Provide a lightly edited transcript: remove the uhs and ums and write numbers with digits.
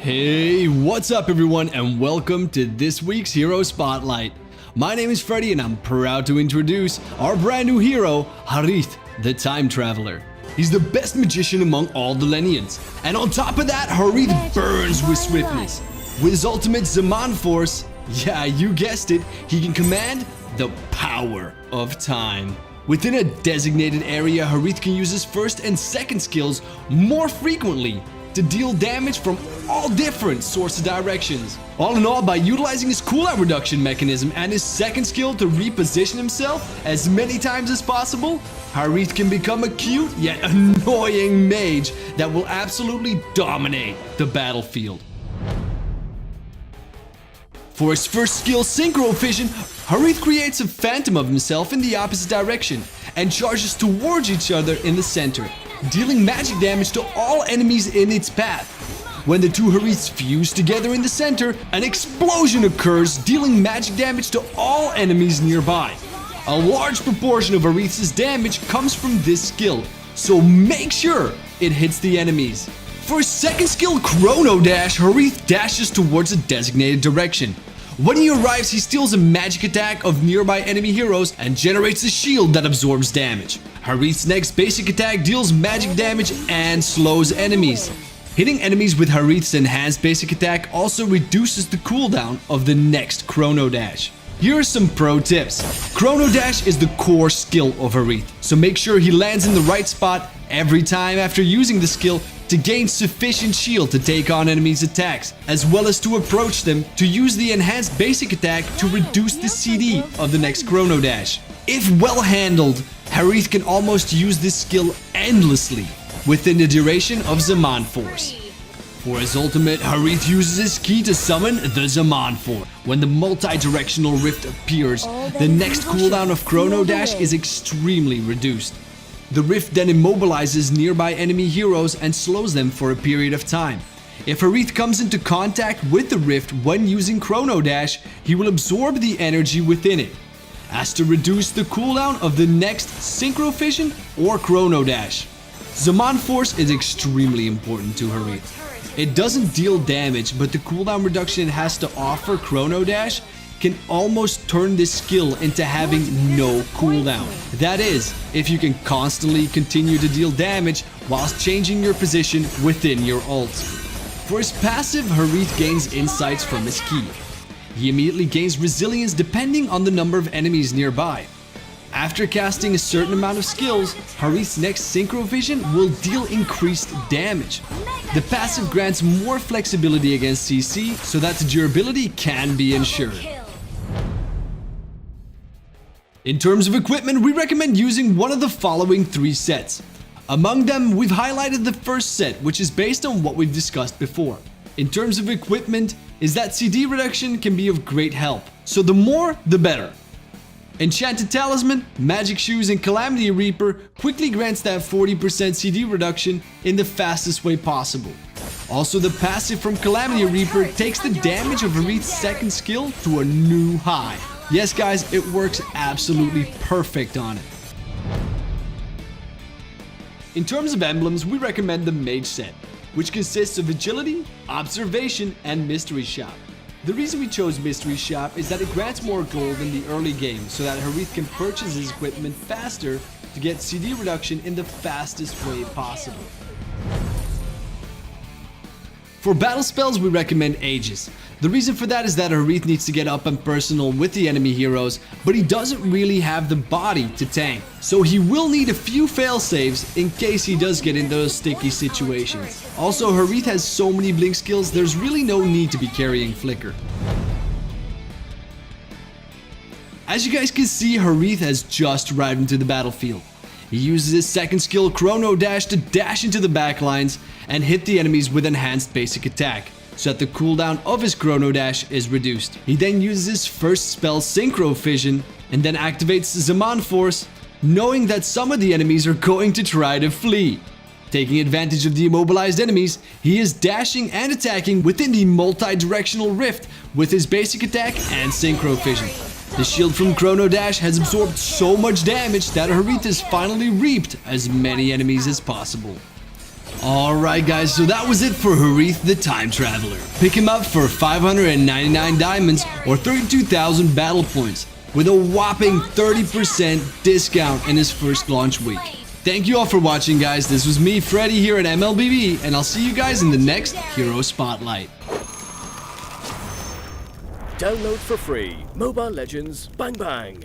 Hey, what's up everyone, and welcome to this week's Hero Spotlight. My name is Freddy and I'm proud to introduce our brand new hero, Harith, the Time Traveler. He's the best magician among all the Lenians, and on top of that, Harith burns with swiftness. With his ultimate Zaman Force, yeah, you guessed it, he can command the power of time. Within a designated area, Harith can use his first and second skills more frequently to deal damage from all different sorts of directions. All in all, by utilizing his cooldown reduction mechanism and his second skill to reposition himself as many times as possible, Harith can become a cute yet annoying mage that will absolutely dominate the battlefield. For his first skill, Synchro Fission, Harith creates a phantom of himself in the opposite direction and charges towards each other in the center, dealing magic damage to all enemies in its path. When the two Hariths fuse together in the center, an explosion occurs, dealing magic damage to all enemies nearby. A large proportion of Harith's damage comes from this skill, so make sure it hits the enemies. For his second skill, Chrono Dash, Harith dashes towards a designated direction. When he arrives, he steals a magic attack of nearby enemy heroes and generates a shield that absorbs damage. Harith's next basic attack deals magic damage and slows enemies. Hitting enemies with Harith's enhanced basic attack also reduces the cooldown of the next Chrono Dash. Here are some pro tips. Chrono Dash is the core skill of Harith, so make sure he lands in the right spot every time after using the skill to gain sufficient shield to take on enemies' attacks, as well as to approach them to use the enhanced basic attack to reduce the CD of the next Chrono Dash. If well handled, Harith can almost use this skill endlessly within the duration of Zaman Force. For his ultimate, Harith uses his key to summon the Zaman Force. When the multi-directional rift appears, the next cooldown of Chrono Dash is extremely reduced. The rift then immobilizes nearby enemy heroes and slows them for a period of time. If Harith comes into contact with the rift when using Chrono Dash, he will absorb the energy within it, as to reduce the cooldown of the next Synchro Fission or Chrono Dash. Zaman Force is extremely important to Harith. It doesn't deal damage, but the cooldown reduction it has to offer Chrono Dash can almost turn this skill into having no cooldown. That is, if you can constantly continue to deal damage whilst changing your position within your ult. For his passive, Harith gains insights from his key. He immediately gains resilience depending on the number of enemies nearby. After casting a certain amount of skills, Harith's next Synchro Vision will deal increased damage. The passive grants more flexibility against CC so that the durability can be ensured. In terms of equipment, we recommend using one of the following 3 sets. Among them, we've highlighted the first set, which is based on what we've discussed before. In terms of equipment, is that CD reduction can be of great help, so the more, the better. Enchanted Talisman, Magic Shoes, and Calamity Reaper quickly grants that 40% CD reduction in the fastest way possible. Also, the passive from Calamity Reaper takes the damage of Harith's second skill to a new high. Yes guys, it works absolutely perfect on it. In terms of emblems, we recommend the Mage set, which consists of Agility, Observation, and Mystery Shop. The reason we chose Mystery Shop is that it grants more gold in the early game so that Harith can purchase his equipment faster to get CD reduction in the fastest way possible. For battle spells, we recommend Aegis. The reason for that is that Harith needs to get up and personal with the enemy heroes, but he doesn't really have the body to tank. So he will need a few fail-saves in case he does get in those sticky situations. Also, Harith has so many blink skills, there's really no need to be carrying Flicker. As you guys can see, Harith has just arrived into the battlefield. He uses his second skill, Chrono Dash, to dash into the backlines and hit the enemies with enhanced basic attack, so that the cooldown of his Chrono Dash is reduced. He then uses his first spell, Synchro Fission, and then activates Zaman Force, knowing that some of the enemies are going to try to flee. Taking advantage of the immobilized enemies, he is dashing and attacking within the multi-directional rift with his basic attack and Synchro Fission. The shield from Chrono Dash has absorbed so much damage that Harith has finally reaped as many enemies as possible. Alright guys, so that was it for Harith the Time Traveler. Pick him up for 599 diamonds or 32,000 battle points with a whopping 30% discount in his first launch week. Thank you all for watching guys, this was me Freddy here at MLBB and I'll see you guys in the next Hero Spotlight. Download for free Mobile Legends Bang Bang.